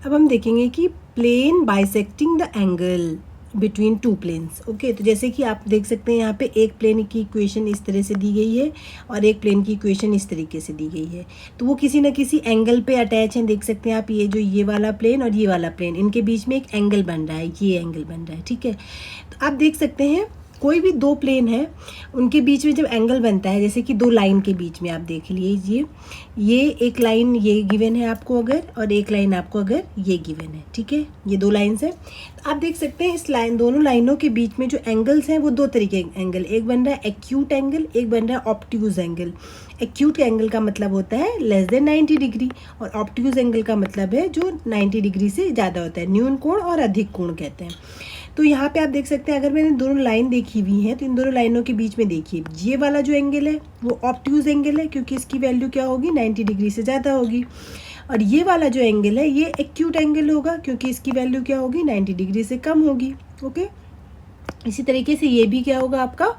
अब हम देखेंगे कि plane bisecting the angle between two planes. Okay, तो जैसे कि आप देख सकते हैं यहाँ पे एक प्लेन की इक्वेशन इस तरह से दी गई है और एक प्लेन की इक्वेशन इस तरीके से दी गई है, तो वो किसी न किसी एंगल पे अटैच हैं। देख सकते हैं आप, ये वाला प्लेन और ये वाला प्लेन, इनके बीच में एक एंगल बन रहा है, ये एंगल बन रहा है। ठीक है, तो आप देख सकते हैं कोई भी दो प्लेन है उनके बीच में जब एंगल बनता है, जैसे कि दो लाइन के बीच में आप देख लीजिए, ये एक लाइन ये गिवन है आपको अगर, और एक लाइन आपको अगर ये गिवन है। ठीक है, ये दो लाइन्स हैं, तो आप देख सकते हैं इस लाइन, दोनों लाइनों के बीच में जो एंगल्स हैं वो दो तरीके के एंगल, एक बन रहा है एक्यूट एंगल, एक बन रहा है ऑब्ट्यूज एंगल। एक्यूट एंगल का मतलब होता है लेस देन 90 डिग्री और ऑब्ट्यूज एंगल का मतलब है जो 90 डिग्री से ज़्यादा होता है, न्यून कोण और अधिक कोण कहते हैं। तो यहाँ पे आप देख सकते हैं, अगर मैंने दोनों लाइन देखी हुई है तो इन दोनों लाइनों के बीच में देखिए, ये वाला जो एंगल है वो ऑब्ट्यूज एंगल है क्योंकि इसकी वैल्यू क्या होगी, 90 डिग्री से ज़्यादा होगी, और ये वाला जो एंगल है ये एक्यूट एंगल होगा क्योंकि इसकी वैल्यू क्या होगी, 90 डिग्री से कम होगी। ओके, इसी तरीके से ये भी क्या होगा आपका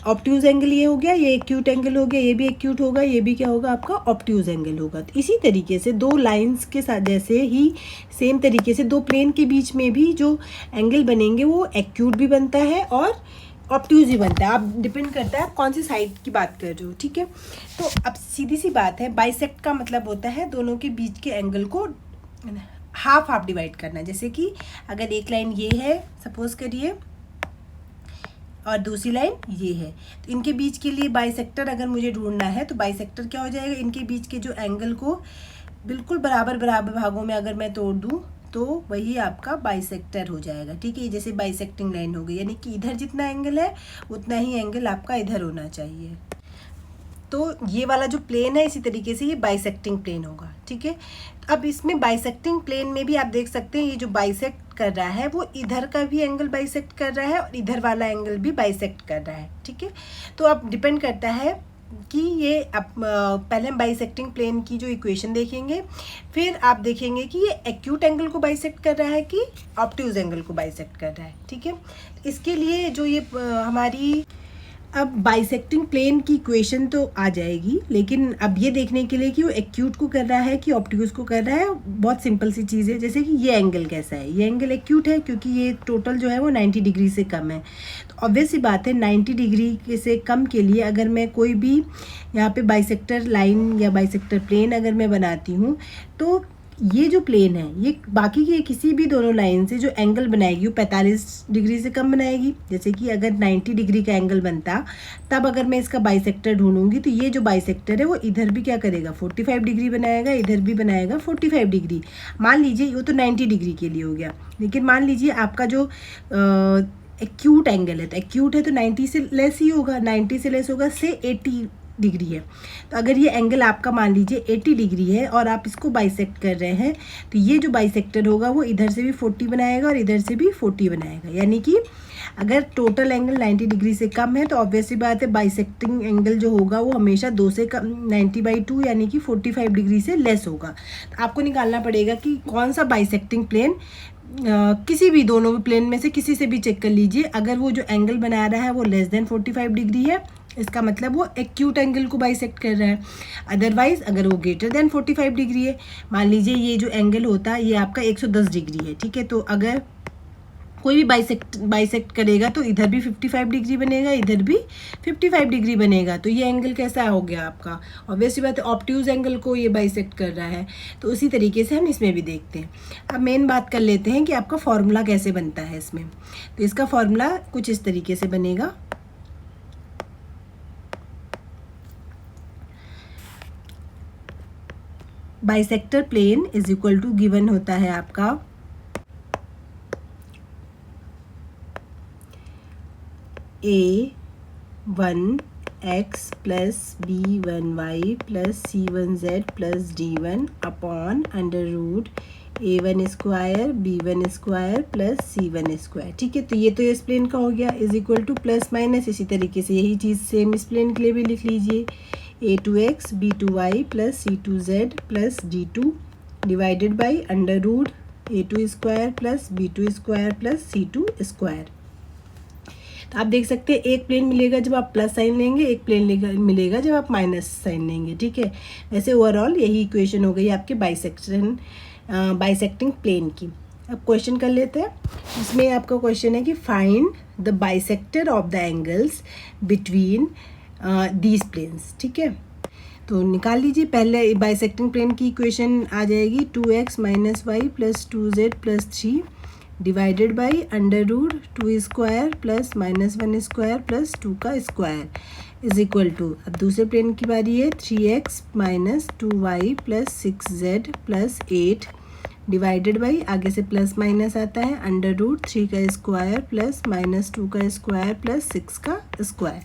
ऑब्ट्यूज एंगल, ये हो गया, ये एक्यूट एंगल हो गया, ये भी एक्यूट होगा, ये भी क्या होगा आपका ऑब्ट्यूज एंगल होगा। तो इसी तरीके से दो लाइंस के साथ जैसे ही सेम तरीके से दो प्लेन के बीच में भी जो एंगल बनेंगे वो एक्यूट भी बनता है और ऑब्ट्यूज भी बनता है। आप डिपेंड करता है आप कौन सी साइड की बात कर रहे हो। ठीक है, तो अब सीधी सी बात है, बाइसेक्ट का मतलब होता है दोनों के बीच के एंगल को हाफ हाफ डिवाइड करना। जैसे कि अगर एक लाइन ये है सपोज करिए और दूसरी लाइन ये है, तो इनके बीच के लिए बाइसेक्टर अगर मुझे ढूंढना है तो बाइसेक्टर क्या हो जाएगा, इनके बीच के जो एंगल को बिल्कुल बराबर बराबर भागों में अगर मैं तोड़ दूं तो वही आपका बाइसेक्टर हो जाएगा। ठीक है, जैसे बाइसेक्टिंग लाइन हो गई, यानी कि इधर जितना एंगल है उतना ही एंगल आपका इधर होना चाहिए। तो ये वाला जो प्लेन है इसी तरीके से ये बाइसेक्टिंग प्लेन होगा। ठीक है, अब इसमें बाइसेक्टिंग प्लेन में भी आप देख सकते हैं ये जो बाइसेक्ट कर रहा है वो इधर का भी एंगल बाइसेक्ट कर रहा है और इधर वाला एंगल भी बाइसेक्ट कर रहा है। ठीक है, तो अब डिपेंड करता है कि ये पहले हम बाइसेक्टिंग प्लेन की जो इक्वेशन देखेंगे, फिर आप देखेंगे कि ये एक्यूट एंगल को बाइसेक्ट कर रहा है कि ऑब्ट्यूज एंगल को बाइसेक्ट कर रहा है। ठीक है, इसके लिए जो ये हमारी अब बाइसेक्टिंग प्लेन की इक्वेशन तो आ जाएगी, लेकिन अब ये देखने के लिए कि वो एक्यूट को कर रहा है कि ऑब्ट्यूज को कर रहा है, बहुत सिंपल सी चीज़ है। जैसे कि ये एंगल कैसा है, ये एंगल एक्यूट है क्योंकि ये टोटल जो है वो 90 डिग्री से कम है। तो ऑब्वियस सी बात है 90 डिग्री से कम के लिए अगर मैं कोई भी यहाँ पे बाइसेक्टर लाइन या बाइसेक्टर प्लेन अगर मैं बनाती हूँ तो ये जो प्लेन है ये बाकी के किसी भी दोनों लाइन से जो एंगल बनाएगी वो 45 डिग्री से कम बनाएगी। जैसे कि अगर 90 डिग्री का एंगल बनता तब अगर मैं इसका बाइसेक्टर ढूंढूंगी तो ये जो बाइसेक्टर है वो इधर भी क्या करेगा 45 डिग्री बनाएगा, इधर भी बनाएगा 45 डिग्री। मान लीजिए वो तो 90 डिग्री के लिए हो गया, लेकिन मान लीजिए आपका जो एक्यूट एंगल है, तो एक्यूट है तो 90 से लेस ही होगा, 90 से लेस होगा से 80 डिग्री है। तो अगर ये एंगल आपका मान लीजिए 80 डिग्री है और आप इसको बाइसेक्ट कर रहे हैं तो ये जो बाइसेक्टर होगा वो इधर से भी 40 बनाएगा और इधर से भी 40 बनाएगा। यानी कि अगर टोटल एंगल 90 डिग्री से कम है तो ऑब्वियसली बात है बाइसेक्टिंग एंगल जो होगा वो हमेशा 2 से कम 90/2 यानी कि 45 डिग्री से लेस होगा। तो आपको निकालना पड़ेगा कि कौन सा बाइसेक्टिंग प्लेन, किसी भी दोनों प्लेन में से किसी से भी चेक कर लीजिए, अगर वो जो एंगल बना रहा है वो लेस देन 45 डिग्री है इसका मतलब वो एक्यूट एंगल को बाइसेक्ट कर रहा है। अदरवाइज अगर वो ग्रेटर देन 45 डिग्री है, मान लीजिए ये जो एंगल होता है ये आपका 110 डिग्री है। ठीक है, तो अगर कोई भी बाइसेक्ट करेगा तो इधर भी 55 डिग्री बनेगा, इधर भी 55 डिग्री बनेगा, तो ये एंगल कैसा हो गया आपका, ऑब्वियसली बात है ऑब्ट्यूज एंगल को ये बाइसेक्ट कर रहा है। तो उसी तरीके से हम इसमें भी देखते हैं। अब मेन बात कर लेते हैं कि आपका फॉर्मूला कैसे बनता है इसमें। तो इसका फॉर्मूला कुछ इस तरीके से बनेगा। Bisector plane is equal to given होता है आपका A1x plus B1y plus C1z plus D1 upon under root A1 square B1 square plus C1 square. ठीक है, तो ये तो इस प्लेन का हो गया is equal to plus minus, इसी तरीके से यही चीज़ सेम इस प्लेन के लिए भी लिख लीजिए A2x B2y plus C2z plus D2 divided by under root A2 square plus B2 square plus C2 square. तो आप देख सकते हैं एक प्लेन मिलेगा जब आप प्लस साइन लेंगे, एक प्लेन मिलेगा जब आप माइनस साइन लेंगे। ठीक है, वैसे ओवरऑल यही इक्वेशन हो गई आपके बाइसेक्शन बाइसेक्टिंग प्लेन की। अब क्वेश्चन कर लेते हैं। इसमें आपका क्वेश्चन है कि find the bisector of the angles between these planes. ठीक है, तो निकाल लीजिए। पहले बाइसेक्टिंग प्लेन की इक्वेशन आ जाएगी 2x minus Y plus 2z plus 3 divided by under root 2 square plus minus 1 square plus 2 का स्क्वायर इज इक्वल टू, अब दूसरे प्लेन की बारी है, 3x minus 2y plus 6z plus 8 divided by, आगे से प्लस माइनस आता है, अंडर रूट 3 का स्क्वायर प्लस माइनस 2 का स्क्वायर प्लस 6 का स्क्वायर।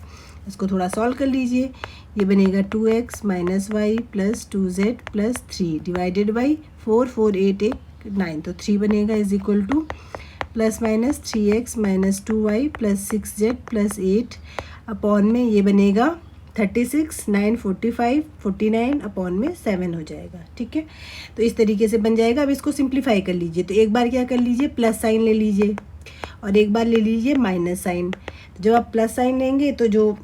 इसको थोड़ा सॉल्व कर लीजिए। ये बनेगा 2x minus Y plus 2z plus 3 divided by 4 4 8 8 9, तो 3 बनेगा is equal to plus minus 3x minus 2y plus 6z plus 8 upon में ये बनेगा 36 9 45 49 अपॉन में 7 हो जाएगा। ठीक है, तो इस तरीके से बन जाएगा। अब इसको सिंप्लीफाई कर लीजिए। तो एक बार क्या कर लीजिए, प्लस साइन ले लीजिए और एक बार ले लीजिए माइनस साइन। जब आप प्लस साइन लेंगे तो जो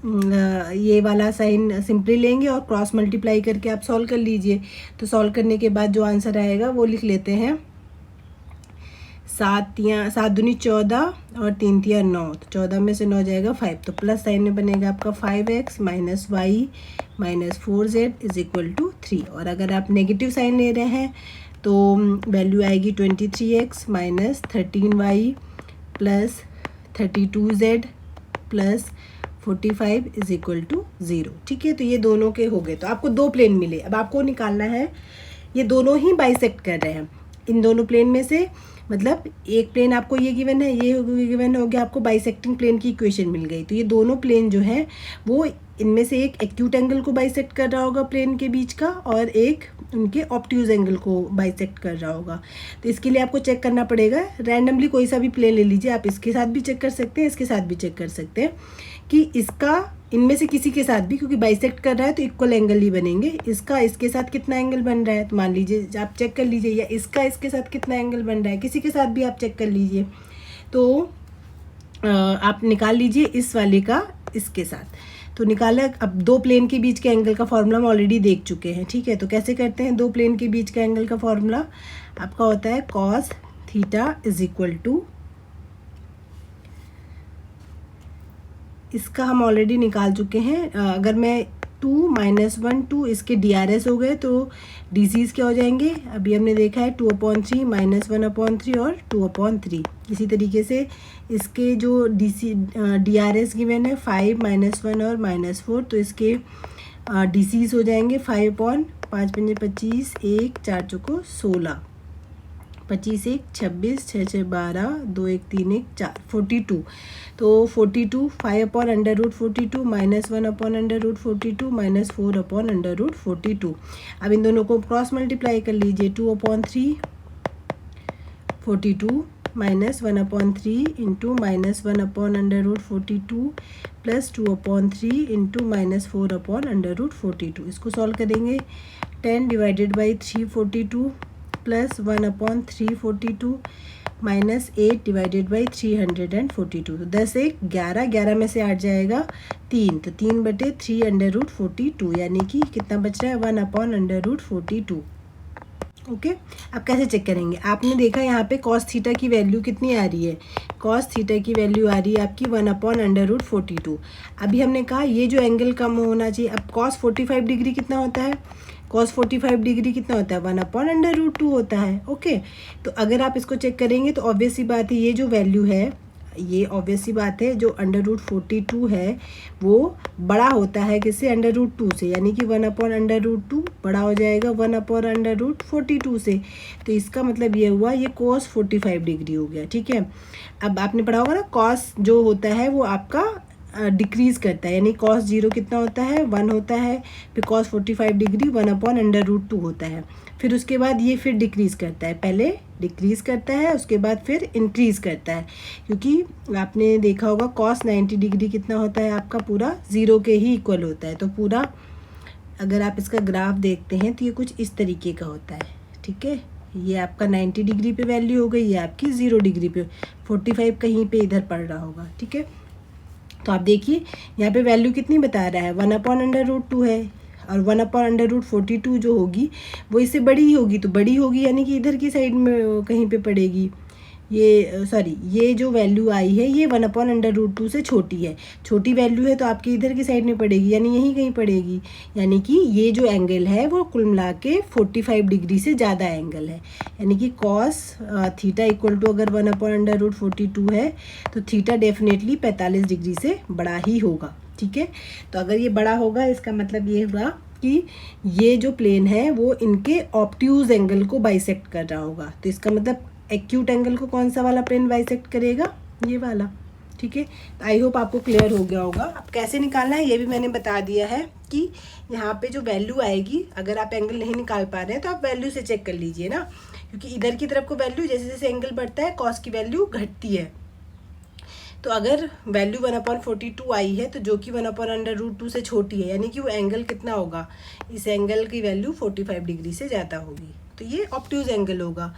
ये वाला साइन सिंपली लेंगे और क्रॉस मल्टीप्लाई करके आप सॉल्व कर लीजिए। तो सॉल्व करने के बाद जो आंसर आएगा वो लिख लेते हैं, 7 दूनी 14 और 3 तिया 9, तो 14 में से 9 जाएगा 5, तो प्लस साइन में बनेगा आपका 5x minus Y minus 4z is equal to 3। और अगर आप नेगेटिव साइन ले रहे हैं तो वैल्यू आएगी 23x minus 13y plus 32z plus 45 is equal to 0। ठीक है, तो ये दोनों के हो गए। तो आपको दो प्लेन मिले। अब आपको निकालना है, ये दोनों ही बाइसेक्ट कर रहे हैं। इन दोनों प्लेन में से, मतलब एक प्लेन आपको ये गिवन है, ये गिवन हो गया, आपको बाइसेक्टिंग प्लेन की इक्वेशन मिल गई। तो ये दोनों प्लेन जो है वो इनमें से एक एक्यूट एंगल को बाइसेक्ट कर रहा होगा प्लेन के बीच का, और एक उनके ऑब्ट्यूज एंगल को बाइसेक्ट कर रहा होगा। तो इसके लिए आपको चेक करना पड़ेगा, रैंडमली कोई सा भी प्लेन ले लीजिए। आप इसके साथ भी चेक कर सकते हैं, इसके साथ भी चेक कर सकते हैं कि इसका इनमें से किसी के साथ भी, क्योंकि बाइसेक्ट कर रहा है तो इक्वल एंगल ही बनेंगे। इसका इसके साथ कितना एंगल बन रहा है, तो मान लीजिए आप चेक कर लीजिए, या इसका इसके साथ कितना एंगल बन रहा है, किसी के साथ भी आप चेक कर लीजिए। तो आप निकाल लीजिए इस वाले का इसके साथ। तो निकाला। अब दो प्लेन के बीच के एंगल का फॉर्मूला हम ऑलरेडी देख चुके हैं। ठीक है, तो कैसे करते हैं, दो प्लेन के बीच का एंगल का फॉर्मूला आपका होता है cos theta is equal to, इसका हम ऑलरेडी निकाल चुके हैं। अगर मैं 2 माइनस 1 2 इसके DRS हो गए तो DCs क्या हो जाएंगे, अभी हमने देखा है 2/3 माइनस 1/3 और 2/3। इसी तरीके से इसके जो DRS गिवन है 5 माइनस 1 और माइनस 4, तो इसके DCs हो जाएंगे 5/5 5 25 1 4 चौको 16 25 1 26 6 6 12 2 1 3 1 4 42। तो 42 5/√42 माइनस 1/√42 माइनस 4/√42। अब इन दोनों को क्रॉस मल्टीप्लाई कर लीजिए, 2/3 42 minus 1/3 into minus 1/√42 plus 2/3 into minus 4/√42। इसको सॉल्व करेंगे, 10 divided by 342 plus 1/342 minus 8 divided by 342। तो 10 1 11, 11 में से 8 जाएगा 3, तो 3/3/√42, यानी कि कितना बच रहा है 1/√42। ओके, अब कैसे चेक करेंगे, आपने देखा यहाँ पे कॉस थीटा की वैल्यू कितनी आ रही है, कॉस थीटा की वैल्यू आ रही है आपकी 1/√42। अभी हमने कहा ये जो एंगल कम होना चाहिए। अब कॉस 45 डिग्री कितना होता है, कॉस 45 डिग्री कितना होता है 1/√2 होता है। ओके, तो अगर आप इसको चेक करेंगे तो ऑब्वियस सी बात है, ये जो वैल्यू है, ये ऑब्वियस सी बात है, जो √42 है वो बड़ा होता है किससे, √2 से, यानी कि 1/√2 बड़ा हो जाएगा 1/√42 से। तो इसका मतलब ये हुआ, ये cos 45 डिग्री हो गया। ठीक है, अब आपने पढ़ा होगा ना, cos जो होता है वो आपका डिक्रीज़ करता है, यानी cos 0 कितना होता है 1 होता है, फिर cos 45 डिग्री 1/√2 होता है, फिर उसके बाद ये फिर डिक्रीज़ करता है, पहले डिक्रीज़ करता है उसके बाद फिर इंक्रीज़ करता है। क्योंकि आपने देखा होगा cos 90 डिग्री कितना होता है आपका, पूरा 0 के ही इक्वल होता है। तो पूरा अगर आप इसका ग्राफ देखते हैं तो ये कुछ इस तरीके का होता है। ठीक है, ये आपका 90 डिग्री पे वैल्यू हो गई, ये आपकी 0 डिग्री पे, 45 कहीं पे इधर पड़ रहा होगा। ठीक है, तो आप देखिए यहाँ पे वैल्यू कितनी बता रहा है 1/√2 है, और 1/√42 जो होगी वो इससे बड़ी ही होगी, तो बड़ी होगी यानी कि इधर की साइड में कहीं पे पड़ेगी। ये सॉरी, ये जो वैल्यू आई है ये 1/√2 से छोटी है, छोटी वैल्यू है तो आपकी इधर की साइड में पड़ेगी यानी यहीं कहीं पड़ेगी। यानी कि ये जो एंगल है वो कुल मिला के 45 डिग्री से ज़्यादा एंगल है। यानी कि कॉस थीटा इक्वल टू अगर 1/√42 है तो थीटा डेफिनेटली 45 डिग्री से बड़ा ही होगा। ठीक है, तो अगर ये बड़ा होगा इसका मतलब ये हुआ कि ये जो प्लेन है वो इनके ऑब्ट्यूज एंगल को बाइसेक्ट कर रहा होगा। तो इसका मतलब एक्यूट एंगल को कौन सा वाला प्लेन बाइसेक्ट करेगा, ये वाला। ठीक है, तो आई होप आपको क्लियर हो गया होगा। अब कैसे निकालना है ये भी मैंने बता दिया है कि यहाँ पे जो वैल्यू आएगी, अगर आप एंगल नहीं निकाल पा रहे हैं तो आप वैल्यू से चेक कर लीजिए ना, क्योंकि इधर की तरफ को वैल्यू जैसे जैसे एंगल बढ़ता है कॉस की वैल्यू घटती है। तो अगर वैल्यू 1/42 आई है तो जो कि 1/√2 से छोटी है, यानी कि वो एंगल कितना होगा, इस एंगल की वैल्यू 45 डिग्री से ज़्यादा होगी, तो ये ऑब्ट्यूज एंगल होगा।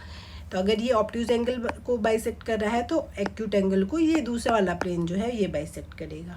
तो अगर ये ऑब्ट्यूज एंगल को बाइसेक्ट कर रहा है तो एक्यूट एंगल को ये दूसरा वाला प्लेन जो है ये बाइसेक्ट करेगा।